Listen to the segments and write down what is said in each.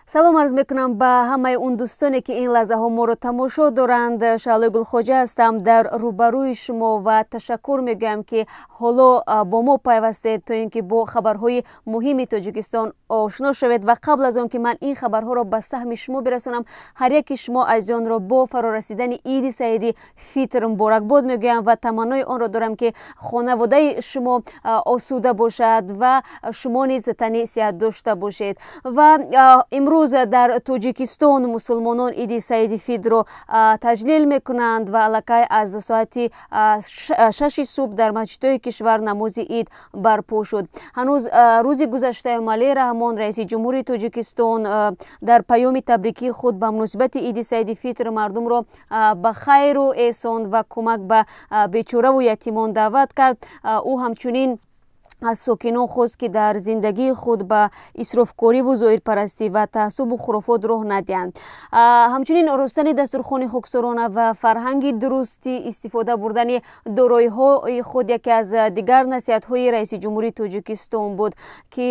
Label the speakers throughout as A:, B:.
A: салом арз мекунам ба ҳамаи он дӯстоне ки ин лаҳзаҳо моро тамошо доранд. Шаълои Гулхоҷа ҳастам дар рӯбарӯи шумо ва ташаккур мегӯям ки ҳоло бо мо пайвастед то ин ки бо хабарҳои муҳими Тоҷикистон ошно шавед ва қабл аз он ки ман ин хабарҳоро ба саҳми шумо бирасонам, ҳар яки шумо азизонро бо фарорасидани иди Саиди Фитр муборакбод мегӯям ва таманнои онро дорам ки хонаводаи шумо осуда бошад ва шумо низ тани сеҳат дошта бошед. Ва имрӯз дар Тоҷикистон мусулмонон иди Саиди Фитрро таҷлил мекунанд ва аллакай аз соати 6 субҳ дар масҷидҳои кишвар намози ид барпо шуд. ҳанӯз рӯзи гузашта Эмомалӣ Раҳмон раиси ҷумҳурии Тоҷикистон дар паёми табрикии худ ба муносибати иди Саиди Фитр мардумро ба хайру эҳсон ва кӯмак ба бечораву ятимон даъват кард. ӯ ҳамчунин аз сокинон хост ки дар зиндагии худ ба исрофкориву зоҳирпарастӣ ва таъссубу хурофот роҳ надиҳанд. ҳамчунин оростани дастурхони хоксорона ва фарҳанги дурусти истифода бурдани дороиҳои худ яке аз дигар насиҳатҳои раиси ҷумҳурии Тоҷикистон буд ки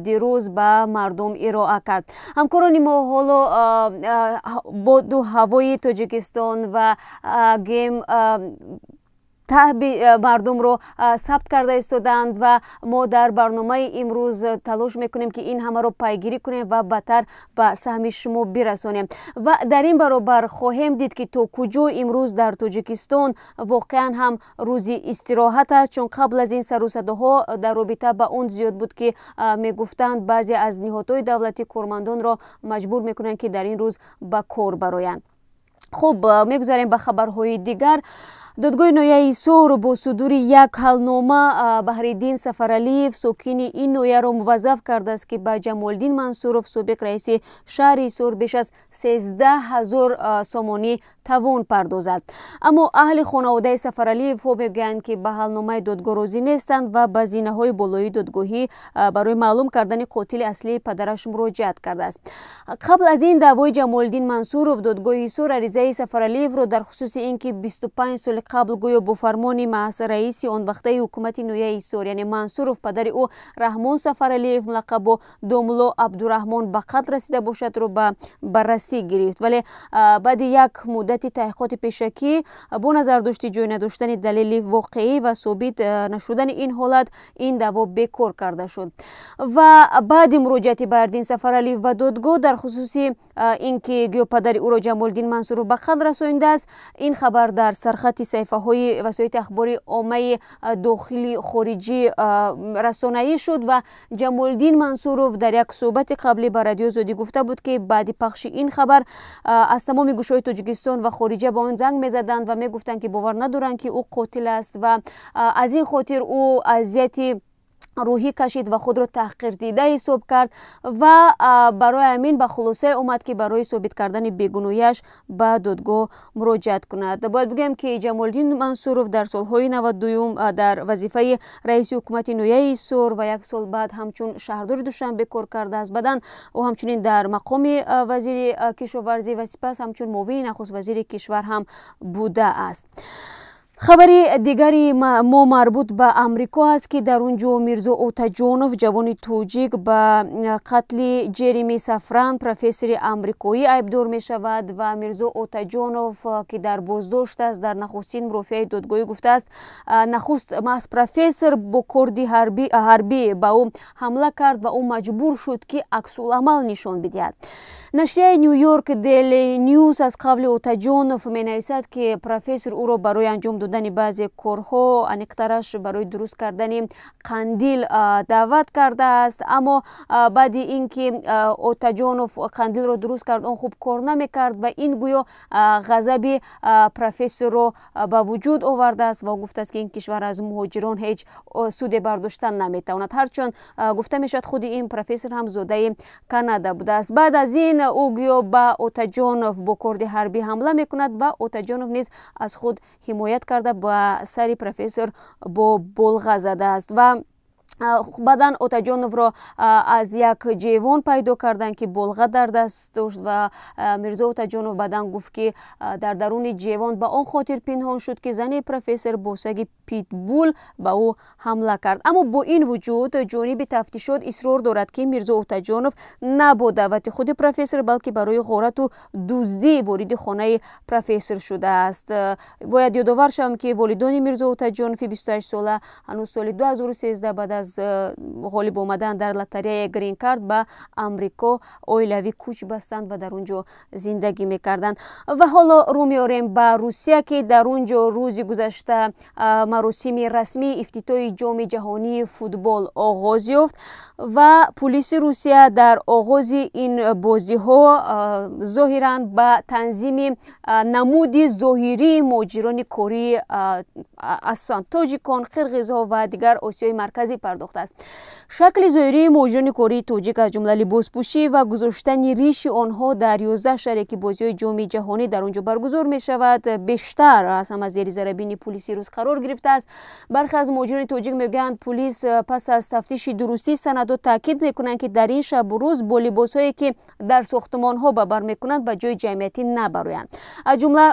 A: дирӯз ба мардум ироа кард. ҳамкорони мо ҳоло боду ҳавои Тоҷикистон ва гем таъби мардумро сабт карда истоданд ва мо дар барномаи имрӯз талош мекунем ки ин ҳамаро пайгирӣ кунем ва баъдтар ба саҳми шумо бирасонем. Ва дар ин баробар хоҳем дид ки то куҷо имрӯз дар Тоҷикистон воқеан ҳам рӯзи истироҳат аст, чун қабл аз ин сарусадоҳо дар робита ба он зиёд буд ки мегуфтанд баъзе аз ниҳодҳои давлатӣ кормандонро маҷбур мекунанд ки дар ин рӯз ба кор бароянд. хуб, мегузарем ба хабарҳои дигар. додгоҳи ноҳияи Сор бо судури як ҳалнома Баҳриддин Сафаралиев сокини ин ноҳияро муваззаф кардааст ки ба Ҷамолдин Мансуров собиқ раиси шаҳри Сор беш аз 13 000 сомонӣ тавон пардозад. Аммо аҳли хонаводаи Сафаралиевҳо мегӯянд ки ба ҳалномаи додгоҳ розӣ нестанд ва ба зинаҳои болоии додгоҳӣ барои маълум кардани қотили аслии падараш муроҷиат кардааст. қабл аз ин даъвои Ҷамолдин Мансуров додгоҳи Сор аризаи Сафаралиевро дар хусуси ин ки 25 соли қабл гӯё бо фармони маҳз раиси он вақтаи ҳукумати ноҳияи Сор яъне Мансуров падари ӯ Раҳмон Сафаралиев мулаққаб бо Домуло Абдураҳмон ба қатл расида бошадро ба баррасӣ гирифт, вале баъди як муддати таҳқиқоти пешакӣ бо назардошти ҷой надоштани далели воқеӣ ва собит нашудани ин ҳолат ин даъво бекор карда шуд. Ва баъди муроҷиати Баҳриддин Сафаралиев ба додгоҳ дар хусуси ин ки гӯё падари ӯро Ҷамолдин Мансуров ба қатл расонидааст, ин хабар дар сархати саҳифаҳои васоити ахбори оммаи дохили хориҷӣ расонаӣ шуд ва Ҷамолдин Мансуров дар як суҳбати қаблӣ ба Радиои Озодӣ гуфта буд ки баъди пахши ин хабар аз тамоми гӯшаҳои Тоҷикистон ва хориҷа ба он занг мезаданд ва мегуфтанд ки бовар надоранд ки ӯ қотил аст ва аз ин хотир ӯ азияти рӯҳӣ кашид ва худро таҳқирдида ҳисоб кард ва барои ҳамин ба хулосае омад ки барои собит кардани бегуноҳиаш ба додгоҳ муроҷиат кунад. Бояд бигӯям ки Ҷамолдин Мансуров дар солҳои 92 дар вазифаи раиси ҳукумати ноҳияи Сор ва як сол баъд ҳамчун шаҳрдори Душанбе кор кардааст. Баъдан ӯ ҳамчунин дар мақоми вазири кишоварзӣ ва сипас ҳамчун муовини нахуст-вазири кишвар ҳам будааст. хабари дигари мо марбут ба Амрико аст ки дар он ҷо Мирзо Отаҷонов ҷавони тоҷик ба қатли Ҷереми Сафран профессори амрикоӣ айбдор мешавад ва Мирзо Отаҷонов ки дар боздошт аст дар нахустин мурофиаи додгоҳӣ гуфтааст нахуст маҳз профессор бо корди ҳарбӣ ба ӯ ҳамла кард ва ӯ маҷбур шуд ки аксуламал нишон бидиҳад. Нашрияи Нью-Йорк Daily News аз қавли Отаҷонов менависад ки профессор ӯро барои анҷом додани баъзе корҳо, аниқтараш барои дуруст кардани қандил даъват кардааст, аммо баъди ин ки Отаҷонов қандилро дуруст кард он хуб кор намекард ва ин гӯё ғазаби профессорро ба вуҷуд овардааст ва гуфтааст ки ин кишвар аз муҳоҷирон ҳеҷ суде бардошта наметавонад, ҳарчанд гуфта мешавад худи ин профессор ҳам зодаи Канада будааст. баъд аз ин ӯ гӯё ба Отаҷонов бо корди ҳарбӣ ҳамла мекунад ва Отаҷонов низ аз худ ҳимоят карда ба сари профессор бо болға задааст ва баъдан Отаҷоновро аз як ҷевон пайдо карданд ки болға дар даст дошт ва Мирзо Отаҷонов баъдан гуфт ки дар даруни ҷевон ба он хотир пинҳон шуд ки зани профессор бо саги питбул ба ӯ ҳамла кард. Аммо бо ин вуҷуд ҷониби тафтишот исрор дорад ки Мирзо Отаҷонов на бо даъвати худи профессор балки барои ғорату дуздӣ вориди хонаи профессор шудааст. Бояд ёдовар шавам ки волидони Мирзо Отаҷонови 28 сола ҳанӯз соли 2013 баъд аз ғолиб омадан дар лотареяи грин кард ба Амрико оилавӣ кӯч бастанд ва дар онҷо зиндагӣ мекарданд. Ва ҳоло рӯ меорем ба Русия ки дар онҷо рӯзи гузашта маросими расмии ифтитоҳи ҷоми ҷаҳонии футбол оғоз ёфт ва пулиси Русия дар оғози ин бозиҳо зоҳиран ба танзими намуди зоҳирии муҳоҷирони кории асон тоҷикон, қирғизҳо ва дигар осиёи марказӣ пардохтааст. Шакли зоҳирии муҳоҷирони кории тоҷик аз ҷумла либоспӯшӣ ва гузоштани риши онҳо дар 11 шаҳре ки бозиҳои ҷоми ҷаҳонӣ дар онҷо баргузор мешавад бештар аз ҳама зери зарабини пулиси рус қарор гирифтааст. Бархе аз муҳоҷирони тоҷик мегӯянд пулис пас аз тафтиши дурустии санадҳо таъкид мекунанд ки дар ин шабу рӯз бо либосҳое ки дар сохтмонҳо ба бар мекунанд ба ҷои ҷамъиятӣ набароянд. Аз ҷумла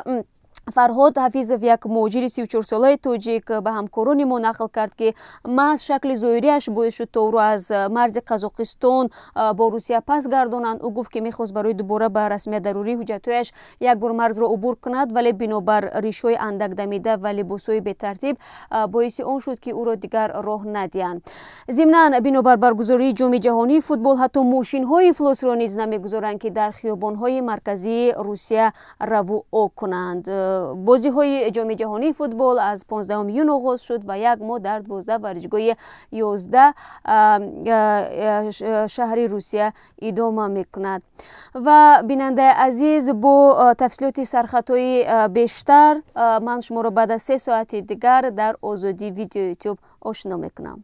A: Фарҳод Ҳафизов, як муҳоҷири 34 солаи тоҷик, ба ҳамкорони мо нақл кард ки маҳз шакли зоҳириаш боис шуд то ӯро аз марзи Қазоқистон бо Русия пас гардонанд. Ӯ гуфт ки мехост барои дубора ба расмият дарурии ҳуҷҷатҳояш як бор марзро убур кунад, вале бинобар ришҳои андак дамида ва либосҳои бетартиб боиси он шуд ки ӯро дигар роҳ надиҳанд. Зимнан бинобар баргузории ҷоми ҷаҳонии футбол ҳатто мошинҳои ифлосро низ намегузоранд ки дар хиёбонҳои марказии Русия равуо кунанд. бозиҳои ҷоми ҷаҳонии футбол аз 15 июн оғоз шуд ва як моҳ дар 12 варзишгоҳи 11 шаҳри Русия идома мекунад. ва бинандаи азиз, бо тафсилоти сархатҳои бештар ман шуморо баъд аз 3 соати дигар дар озодӣ видео ютуб ошно мекунам.